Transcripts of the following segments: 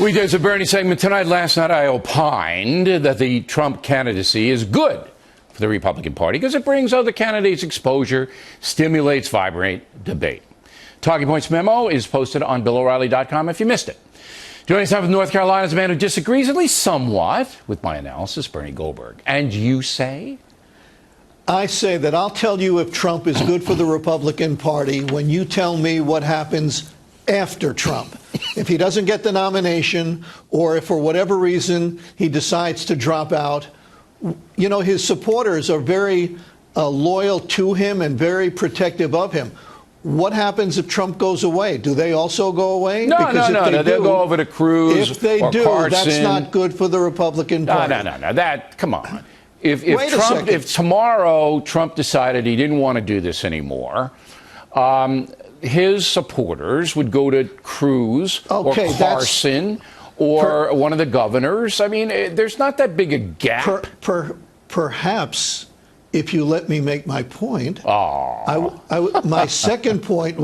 Weekdays of Bernie segment tonight. Last night I opined that the Trump candidacy is good for the Republican Party because it brings other candidates exposure, stimulates vibrant debate. Talking Points memo is posted on BillO'Reilly.com if you missed it. Joining us now from North Carolina is a man who disagrees at least somewhat with my analysis, Bernie Goldberg. And you say? I say that I'll tell you if Trump is good for the Republican Party when you tell me what happens after Trump. If he doesn't get the nomination, or if for whatever reason he decides to drop out, you know, his supporters are very loyal to him and very protective of him. What happens if Trump goes away? Do they also go away? No. They'll go over to Cruz. If they do, Carson. That's not good for the Republican Party. No. That, come on. If tomorrow Trump decided he didn't want to do this anymore, his supporters would go to Cruz or Carson or one of the governors. I mean, there's not that big a gap. Perhaps, if you let me make my point, my second point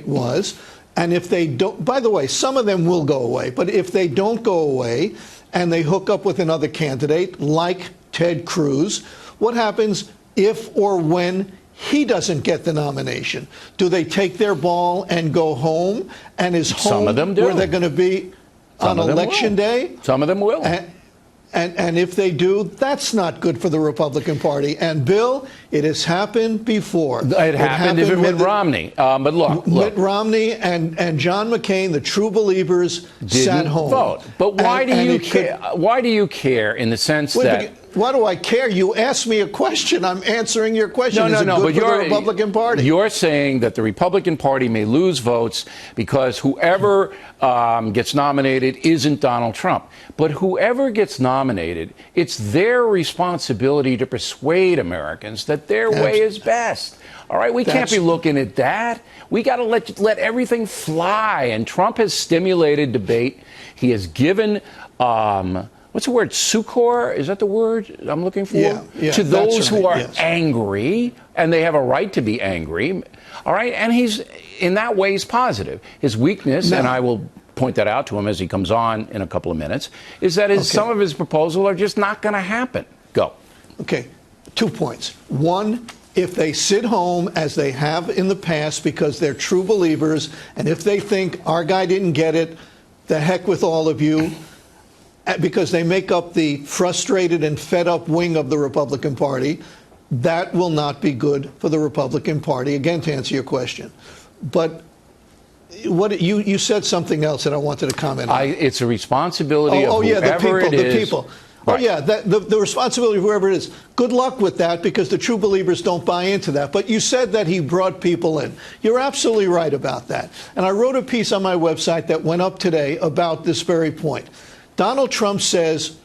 was, and if they don't, by the way, some of them will go away, but if they don't go away and they hook up with another candidate like Ted Cruz, what happens if or when he doesn't get the nomination? Do they take their ball and go home? And is home Some of them do. Where they're going to be on election day? Some of them will. And if they do, that's not good for the Republican Party. And, Bill, it has happened before. It happened with Mitt Romney. But look. Mitt Romney and John McCain, the true believers, sat home. Vote. But why do you care? Why do you care in the sense that... Why do I care? You asked me a question. I'm answering your question. Is it good for the Republican Party? You're saying that the Republican Party may lose votes because whoever gets nominated isn't Donald Trump. But whoever gets nominated, it's their responsibility to persuade Americans that their way is best. All right? We can't be looking at that. We got to let everything fly. And Trump has stimulated debate. He has given... what's the word? Succor? Is that the word I'm looking for? Yeah, to those who are angry, and they have a right to be angry. All right? And he's, in that way, he's positive. His weakness, and I will point that out to him as he comes on in a couple of minutes, is that some of his proposals are just not going to happen. Go. Okay. 2 points. One, if they sit home, as they have in the past, because they're true believers, and if they think our guy didn't get it, the heck with all of you, because they make up the frustrated and fed up wing of the Republican Party, that will not be good for the Republican Party. Again, to answer your question. But what you said something else that I wanted to comment on. It's a responsibility of whoever it is. The people. Right. Oh, yeah, the responsibility of whoever it is. Good luck with that, because the true believers don't buy into that. But you said that he brought people in. You're absolutely right about that. And I wrote a piece on my website that went up today about this very point. Donald Trump says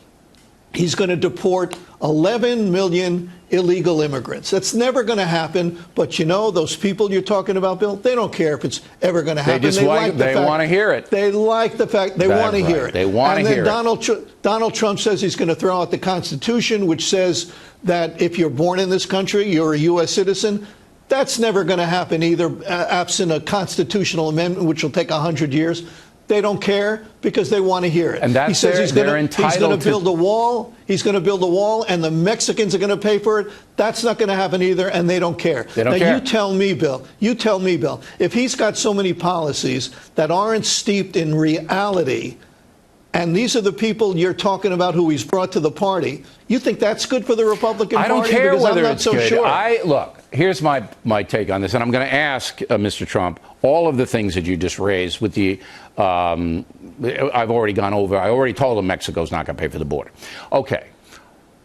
he's going to deport 11 million illegal immigrants. That's never going to happen. But, you know, those people you're talking about, Bill, they don't care if it's ever going to happen. They want to hear it. They like the fact they want to hear it. They want to hear it. Donald Trump says he's going to throw out the Constitution, which says that if you're born in this country, you're a U.S. citizen. That's never going to happen either, absent a constitutional amendment, which will take 100 years. They don't care because they want to hear it. And that's he says he's going to build a wall. He's going to build a wall, and the Mexicans are going to pay for it. That's not going to happen either, and they don't care. They don't care. You tell me, Bill. If he's got so many policies that aren't steeped in reality, and these are the people you're talking about who he's brought to the party, you think that's good for the Republican Party? I don't care whether it's good. Sure. Look, here's my take on this, and I'm going to ask Mr. Trump all of the things that you just raised with the I've already gone over. I already told him Mexico's not going to pay for the border. Okay.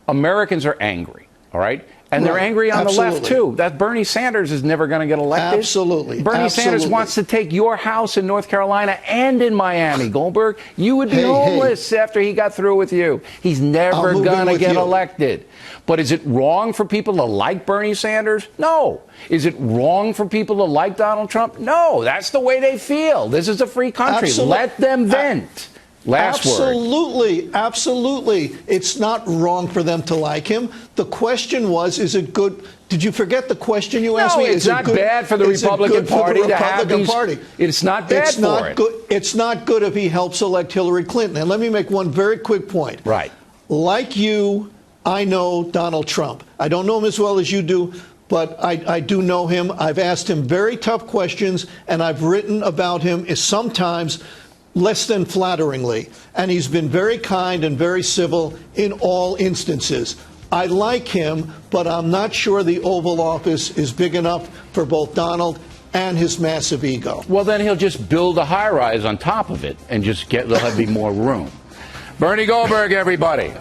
Americans are angry, all right? And they're angry on the left, too. That Bernie Sanders is never going to get elected. Absolutely. Bernie Sanders wants to take your house in North Carolina and in Miami, Goldberg. You would be homeless after he got through with you. He's never going to get elected. But is it wrong for people to like Bernie Sanders? No. Is it wrong for people to like Donald Trump? No. That's the way they feel. This is a free country. Let them vent. Last word. Absolutely, absolutely. It's not wrong for them to like him. The question was, is it good? Did you forget the question you asked me? No, it's not bad for the Republican Party to have these. It's not bad for it. It's not good if he helps elect Hillary Clinton. And let me make one very quick point. Right. Like you, I know Donald Trump. I don't know him as well as you do, but I do know him. I've asked him very tough questions, and I've written about him sometimes less than flatteringly. And he's been very kind and very civil in all instances. I like him, but I'm not sure the Oval Office is big enough for both Donald and his massive ego. Well, then he'll just build a high-rise on top of it and just there'll be more room. Bernie Goldberg, everybody.